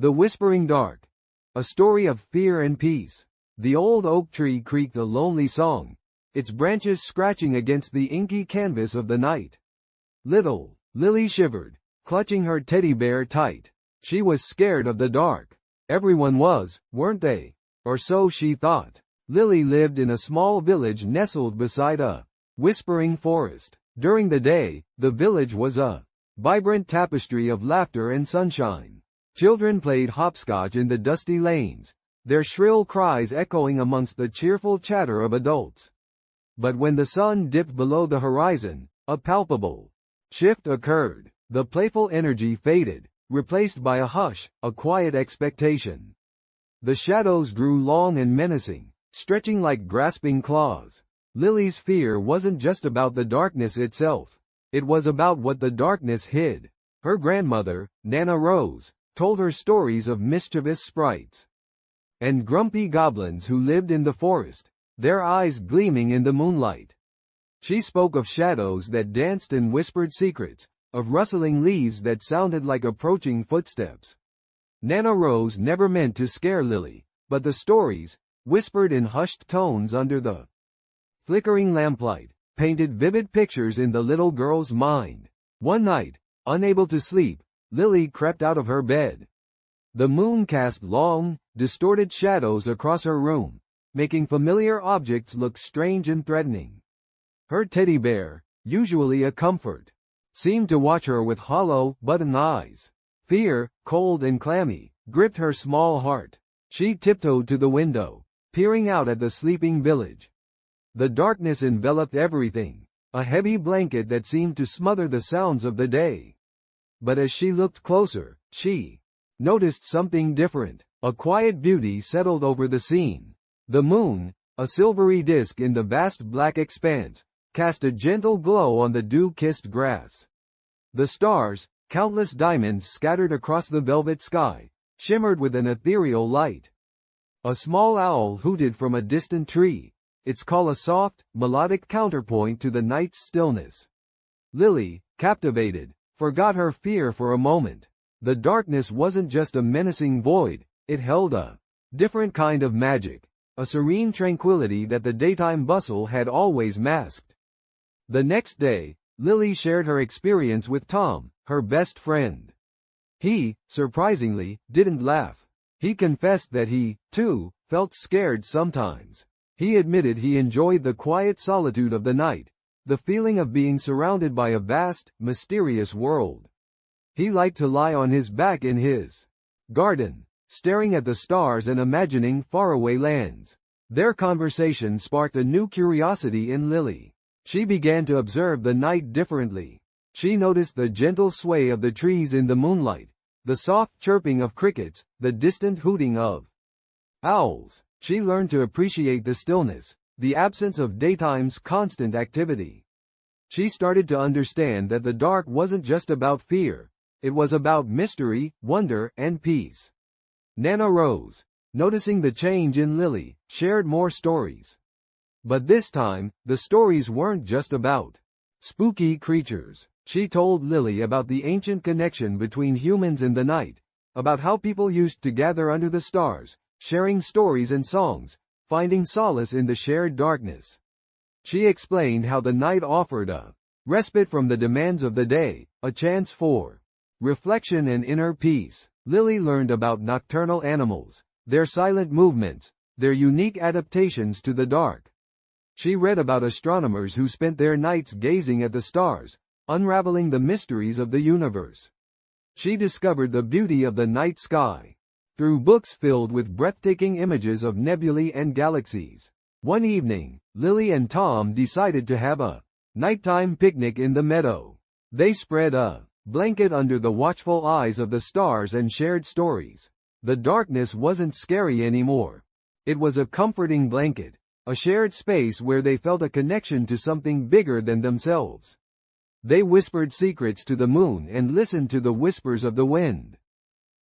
The Whispering Dark. A story of fear and peace. The old oak tree creaked a lonely song, its branches scratching against the inky canvas of the night. Little Lily shivered, clutching her teddy bear tight. She was scared of the dark. Everyone was, weren't they? Or so she thought. Lily lived in a small village nestled beside a whispering forest. During the day, the village was a vibrant tapestry of laughter and sunshine. Children played hopscotch in the dusty lanes, their shrill cries echoing amongst the cheerful chatter of adults. But when the sun dipped below the horizon, a palpable shift occurred. The playful energy faded, replaced by a hush, a quiet expectation. The shadows grew long and menacing, stretching like grasping claws. Lily's fear wasn't just about the darkness itself. It was about what the darkness hid. Her grandmother, Nana Rose, told her stories of mischievous sprites and grumpy goblins who lived in the forest, their eyes gleaming in the moonlight. She spoke of shadows that danced and whispered secrets, of rustling leaves that sounded like approaching footsteps. Nana Rose never meant to scare Lily, but the stories, whispered in hushed tones under the flickering lamplight, painted vivid pictures in the little girl's mind. One night, unable to sleep, Lily crept out of her bed. The moon cast long, distorted shadows across her room, making familiar objects look strange and threatening. Her teddy bear, usually a comfort, seemed to watch her with hollow, button eyes. Fear, cold and clammy, gripped her small heart. She tiptoed to the window, peering out at the sleeping village. The darkness enveloped everything, a heavy blanket that seemed to smother the sounds of the day. But as she looked closer, she noticed something different. A quiet beauty settled over the scene. The moon, a silvery disk in the vast black expanse, cast a gentle glow on the dew-kissed grass. The stars, countless diamonds scattered across the velvet sky, shimmered with an ethereal light. A small owl hooted from a distant tree, its call a soft, melodic counterpoint to the night's stillness. Lily, captivated, forgot her fear for a moment. The darkness wasn't just a menacing void, it held a different kind of magic, a serene tranquility that the daytime bustle had always masked. The next day, Lily shared her experience with Tom, her best friend. He, surprisingly, didn't laugh. He confessed that he, too, felt scared sometimes. He admitted he enjoyed the quiet solitude of the night, the feeling of being surrounded by a vast, mysterious world. He liked to lie on his back in his garden, staring at the stars and imagining faraway lands. Their conversation sparked a new curiosity in Lily. She began to observe the night differently. She noticed the gentle sway of the trees in the moonlight, the soft chirping of crickets, the distant hooting of owls. She learned to appreciate the stillness, the absence of daytime's constant activity. She started to understand that the dark wasn't just about fear, it was about mystery, wonder, and peace. Nana Rose, noticing the change in Lily, shared more stories. But this time, the stories weren't just about spooky creatures. She told Lily about the ancient connection between humans and the night, about how people used to gather under the stars, sharing stories and songs, finding solace in the shared darkness. She explained how the night offered a respite from the demands of the day, a chance for reflection and inner peace. Lily learned about nocturnal animals, their silent movements, their unique adaptations to the dark. She read about astronomers who spent their nights gazing at the stars, unraveling the mysteries of the universe. She discovered the beauty of the night sky through books filled with breathtaking images of nebulae and galaxies. One evening, Lily and Tom decided to have a nighttime picnic in the meadow. They spread a blanket under the watchful eyes of the stars and shared stories. The darkness wasn't scary anymore. It was a comforting blanket, a shared space where they felt a connection to something bigger than themselves. They whispered secrets to the moon and listened to the whispers of the wind.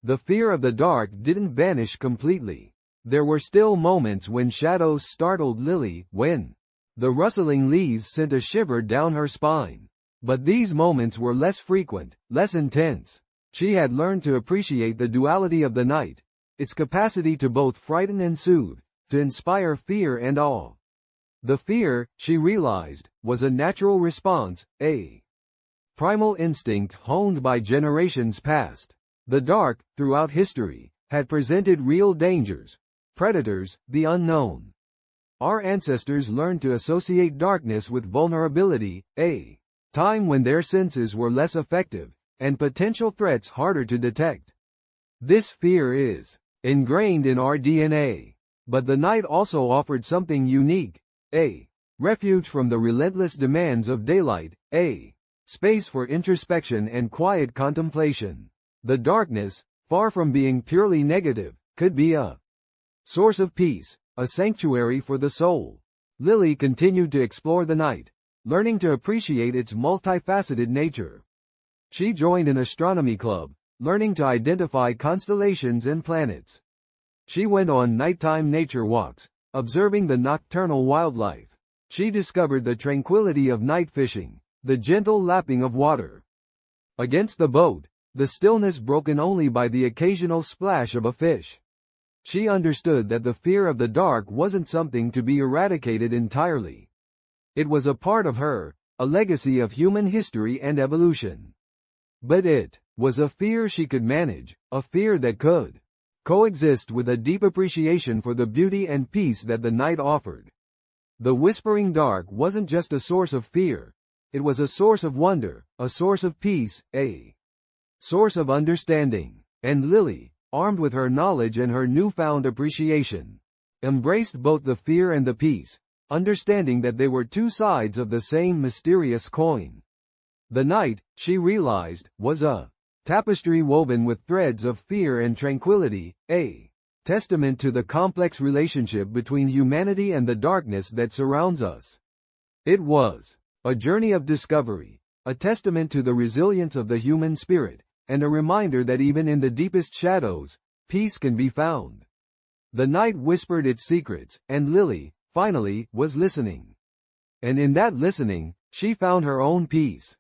The fear of the dark didn't vanish completely. There were still moments when shadows startled Lily, when the rustling leaves sent a shiver down her spine. But these moments were less frequent, less intense. She had learned to appreciate the duality of the night, its capacity to both frighten and soothe, to inspire fear and awe. The fear, she realized, was a natural response, a primal instinct honed by generations past. The dark, throughout history, had presented real dangers, predators, the unknown. Our ancestors learned to associate darkness with vulnerability, a time when their senses were less effective, and potential threats harder to detect. This fear is ingrained in our DNA. But the night also offered something unique, a refuge from the relentless demands of daylight, a space for introspection and quiet contemplation. The darkness, far from being purely negative, could be a source of peace, a sanctuary for the soul. Lily continued to explore the night, learning to appreciate its multifaceted nature. She joined an astronomy club, learning to identify constellations and planets. She went on nighttime nature walks, observing the nocturnal wildlife. She discovered the tranquility of night fishing, the gentle lapping of water against the boat, the stillness broken only by the occasional splash of a fish. She understood that the fear of the dark wasn't something to be eradicated entirely. It was a part of her, a legacy of human history and evolution. But it was a fear she could manage, a fear that could coexist with a deep appreciation for the beauty and peace that the night offered. The whispering dark wasn't just a source of fear. It was a source of wonder, a source of peace, a source of understanding. And Lily, armed with her knowledge and her newfound appreciation, embraced both the fear and the peace, understanding that they were two sides of the same mysterious coin. The night, she realized, was a tapestry woven with threads of fear and tranquility, a testament to the complex relationship between humanity and the darkness that surrounds us. It was a journey of discovery, a testament to the resilience of the human spirit, and a reminder that even in the deepest shadows, peace can be found. The night whispered its secrets, and Lily, finally, was listening. And in that listening, she found her own peace.